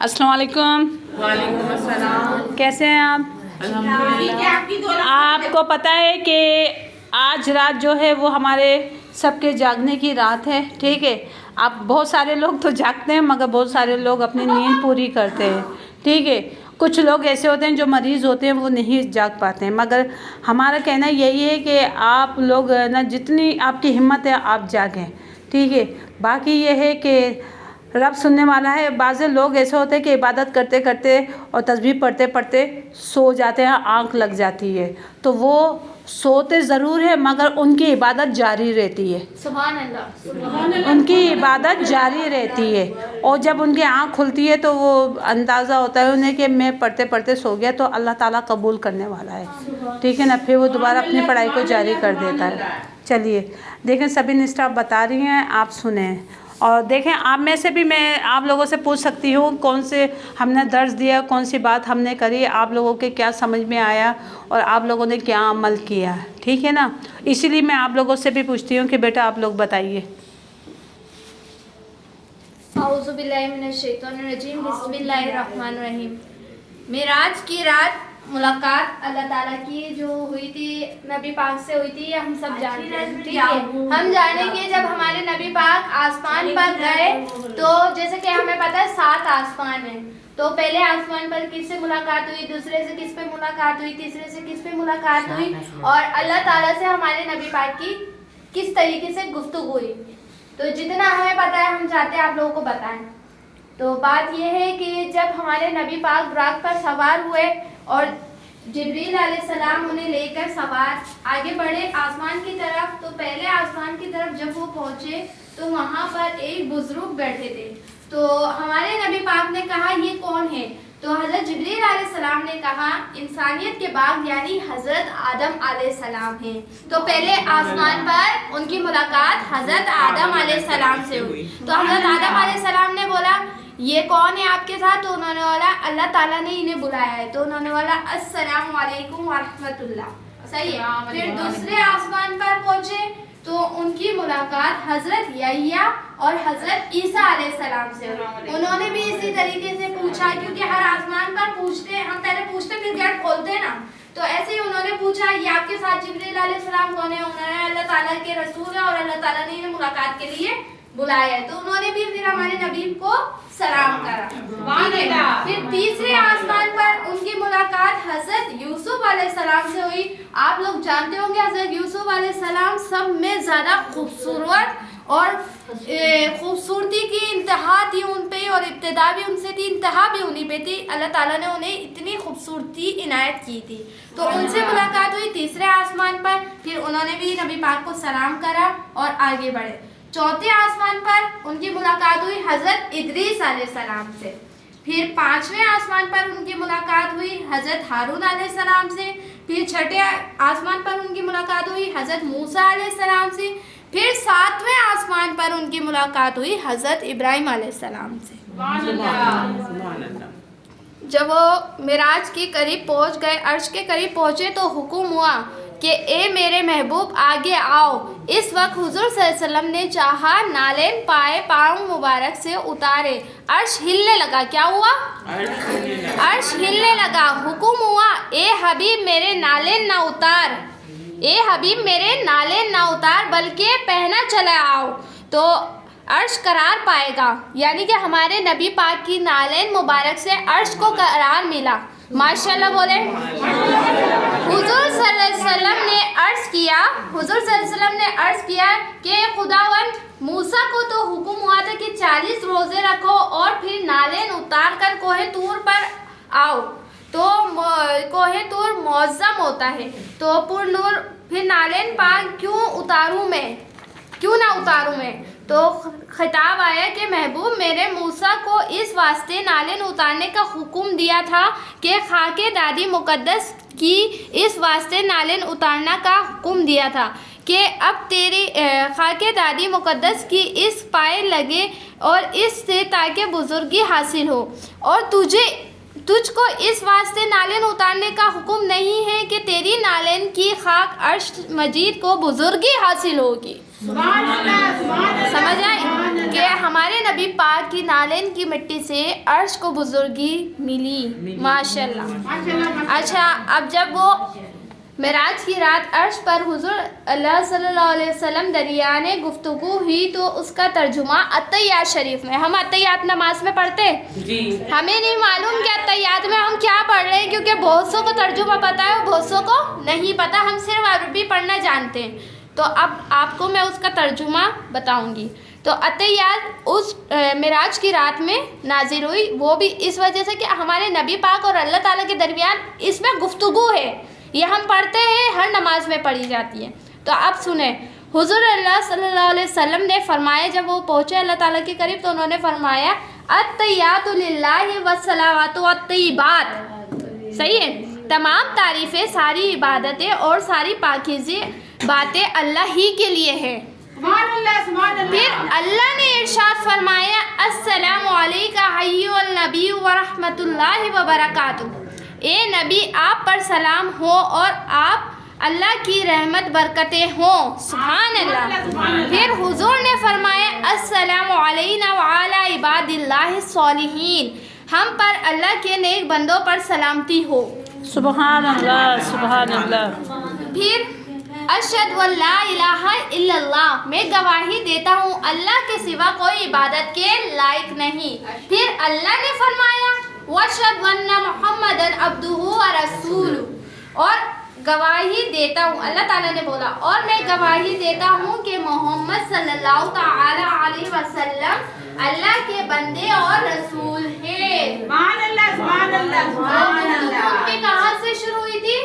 अस्सलाम वालेकुम। वालेकुम अस्सलाम। कैसे हैं आप? अल्हम्दुलिल्लाह। आपको पता है कि आज रात जो है वो हमारे सबके जागने की रात है, ठीक है। आप बहुत सारे लोग तो जागते हैं मगर बहुत सारे लोग अपनी नींद पूरी करते हैं, ठीक है। कुछ लोग ऐसे होते हैं जो मरीज़ होते हैं वो नहीं जाग पाते हैं, मगर हमारा कहना यही है कि आप लोग ना जितनी आपकी हिम्मत है आप जागें, ठीक है। बाकी ये है कि रब सुनने वाला है। बाज़ लोग ऐसे होते हैं कि इबादत करते करते और तस्बीह पढ़ते पढ़ते सो जाते हैं, आँख लग जाती है, तो वो सोते ज़रूर है मगर उनकी इबादत जारी रहती है। सुभान अल्लाह। उनकी इबादत जारी रहती है और जब उनकी आँख खुलती है तो वो अंदाज़ा होता है उन्हें कि मैं पढ़ते पढ़ते सो गया, तो अल्लाह ताला कबूल करने वाला है, ठीक है ना। फिर वो दोबारा अपनी पढ़ाई को जारी कर देता है। चलिए देखें, सभी स्टाफ बता रही हैं, आप सुने। और देखें, आप में से भी मैं आप लोगों से पूछ सकती हूँ कौन से हमने दर्स दिया, कौन सी बात हमने करी, आप लोगों के क्या समझ में आया और आप लोगों ने क्या अमल किया, ठीक है ना। इसीलिए मैं आप लोगों से भी पूछती हूँ कि बेटा आप लोग बताइए। औज़ु बिल्लाहि मिनश शैतानिर रजीम, बिस्मिल्लाहिर रहमानिर रहीम। मेराज की रात मुलाकात अल्लाह ताला की जो हुई थी नबी पाक से हुई थी, ये हम सब जानते हैं, ठीक है। हम जानेंगे जब हमारे नबी पाक आसमान पर गए तो जैसे कि हमें पता है 7 आसमान हैं, तो पहले आसमान पर किससे मुलाकात हुई, दूसरे से किस पे मुलाकात हुई, तीसरे से किस पे मुलाकात हुई और अल्लाह ताला से हमारे नबी पाक की किस तरीके से गुफ्तगू हुई। तो जितना हमें पता है हम चाहते हैं आप लोगों को बताएं। तो बात यह है कि जब हमारे नबी पाक बुराक पर सवार हुए और जिब्रील अलैहिस्सलाम उन्हें लेकर सवार आगे बढ़े आसमान की तरफ, तो पहले आसमान की तरफ जब वो पहुंचे तो वहाँ पर एक बुजुर्ग बैठे थे। तो हमारे नबी पाक ने कहा ये कौन है, तो हज़रत जिब्रील अलैहिस्सलाम ने कहा इंसानियत के बाप यानी हज़रत आदम अलैहिस्सलाम हैं। तो पहले आसमान पर उनकी मुलाकात हज़रत आदम अलैहिस्सलाम से हुई। तो हज़रत आदम अलैहिस्सलाम ने बोला ये कौन है आपके साथ, तो उन्होंने बोला अल्लाह ताला ने इन्हें बुलाया है, तो उन्होंने बोला अस्सलामु अलैकुम व रहमतुल्लाह, सही है। फिर दूसरे आसमान पर पहुंचे तो उनकी मुलाकात हजरत यहया और हजरत ईसा अलैहिस्सलाम से हुई। उन्होंने भी इसी तरीके से पूछा, क्योंकि हर आसमान पर पूछते, हम पहले पूछते फिर गेट खोलते ना, तो ऐसे ही उन्होंने पूछा ये आपके साथ जिब्रील अलैहिस्सलाम कौन है, उन्होंने अल्लाह ताला के रसूल है और अल्लाह ताला ने इन्हें मुलाकात के लिए बुलाया है, तो उन्होंने भी फिर हमारे नबी को सलाम करा। फिर तीसरे आसमान पर उनकी मुलाकात हजरत यूसुफ अलैहिस्सलाम से हुई। आप लोग जानते होंगे हजरत यूसुफ अलैहिस्सलाम सब में ज़्यादा खूबसूरत और खूबसूरती की इंतहा थी उन पे और इब्तिदा भी उनसे थी, इंतहा भी उन्हीं पे थी। अल्लाह ताला ने उन्हें इतनी खूबसूरती इनायत की थी, तो उनसे मुलाकात हुई तीसरे आसमान पर। फिर उन्होंने भी नबी पाक को सलाम करा और आगे बढ़े। चौथे आसमान पर उनकी मुलाकात हुई हज़रत इदरीस अलैहिस्सलाम से। फिर पांचवें आसमान पर उनकी मुलाकात हुई हज़रत हारून अलैहिस्सलाम से। फिर छठे आसमान पर उनकी मुलाकात हुई हज़रत मूसा अलैहिस्सलाम से। फिर सातवें आसमान पर उनकी मुलाकात हुई हज़रत इब्राहिम अलैहिस्सलाम से। जब वो मिराज के करीब पहुंच गए, अर्श के करीब पहुंचे, तो हुक्म हुआ कि ए मेरे महबूब आगे आओ। इस वक्त हुजूर सल्लल्लाहु अलैहि वसल्लम ने चाहा नालेन पाए पाँव मुबारक से उतारे, अर्श हिलने लगा। क्या हुआ? अर्श हिलने लगा। हुक्म हुआ ए हबीब मेरे नालेन ना उतार, ए हबीब मेरे नालेन ना उतार बल्कि पहना चला आओ, तो अर्श करार पाएगा। यानी कि हमारे नबी पाक की नालेन मुबारक से अर्श को करार मिला। माशाल्लाह बोले। हुजूर सल्लल्लाहु अलैहि वसल्लम ने अर्ज किया, हुजूर सल्लल्लाहु अलैहि वसल्लम ने अर्ज किया कि खुदावंद मूसा को तो हुक्म हुआ था कि 40 रोज़े रखो और फिर नालेन उतार कर कोहे तूर पर आओ, तो कोहे तूर मुअज़्ज़म होता है, तो पुर नूर, फिर नालेन पाक क्यों उतारूँ मैं, क्यों ना उतारूँ मैं। तो खिताब आया कि महबूब मेरे मूसा को इस वास्ते नालेन उतारने का हुक्म दिया था कि खाके दादी मुकद्दस की इस वास्ते नालेन उतारना का हुक्म दिया था कि अब तेरी खाके दादी मुकद्दस की इस पाए लगे और इससे ताकि बुजुर्गी हासिल हो, और तुझको इस वास्ते नालेन उतारने का हुक्म नहीं है कि तेरी नालेन की खाक अर्श मजीद को बुजुर्गी हासिल होगी। समझ आए? کہ ہمارے نبی پاک کی نالین کی مٹی سے عرش کو بزرگی ملی. ماشاءاللہ. اچھا اب جب وہ معراج کی رات عرش پر حضور اللہ صلی اللہ علیہ وسلم درمیانے گفتگو ہوئی تو اس کا ترجمہ اتحیات شریف میں. ہم اتحیات نماز میں پڑھتے جی. ہمیں نہیں معلوم کہ اتحیات میں ہم کیا پڑھ رہے ہیں کیونکہ بہت سو کو ترجمہ پتہ ہے اور بہت سو کو نہیں پتہ. ہم صرف عربی پڑھنا جانتے ہیں. تو اب آپ کو میں اس کا ترجمہ بتاؤں گی. تو اتحیات اس معراج کی رات میں نازل ہوئی, وہ بھی اس وجہ سے کہ ہمارے نبی پاک اور اللہ تعالیٰ کے درمیان اس میں گفتگو ہے. یہ ہم پڑھتے ہیں, ہر نماز میں پڑھی جاتی ہے. تو اب سنیں, حضور اللہ صلی اللہ علیہ وسلم نے فرمایا, جب وہ پہنچے اللہ تعالیٰ کے قریب تو انہوں نے فرمایا التحیات للہ والصلوات والطیبات. صحیح ہے, تمام تعریفیں, ساری عبادتیں اور ساری پاکیزی باتیں اللہ ہی کے لیے ہیں. پھر اللہ نے ارشاد فرمایا السلام علیکہ ایھا النبی ورحمۃ اللہ وبرکاتہ. اے نبی آپ پر سلام ہو اور آپ اللہ کی رحمت برکتیں ہوں. سبحان اللہ. پھر حضور نے فرمایا السلام علینا وعلی عباد اللہ الصالحین. ہم پر اللہ کے نیک بندوں پر سلامتی ہو. سبحان اللہ, سبحان اللہ. پھر اشہد ان لا الہ الا اللہ, میں گواہی دیتا ہوں اللہ کے سوا کوئی عبادت کے لائق نہیں. پھر اللہ نے فرمایا واشہد ان محمدًا عبدہ ورسولہ, اور گواہی دیتا ہوں, اللہ تعالیٰ نے بولا, اور میں گواہی دیتا ہوں کہ محمد صلی اللہ تعالی علیہ وسلم اللہ کے بندے اور رسول ہیں. سبحان اللہ, سبحان اللہ, سبحان اللہ. کہاں سے شروع ہوئی تھی؟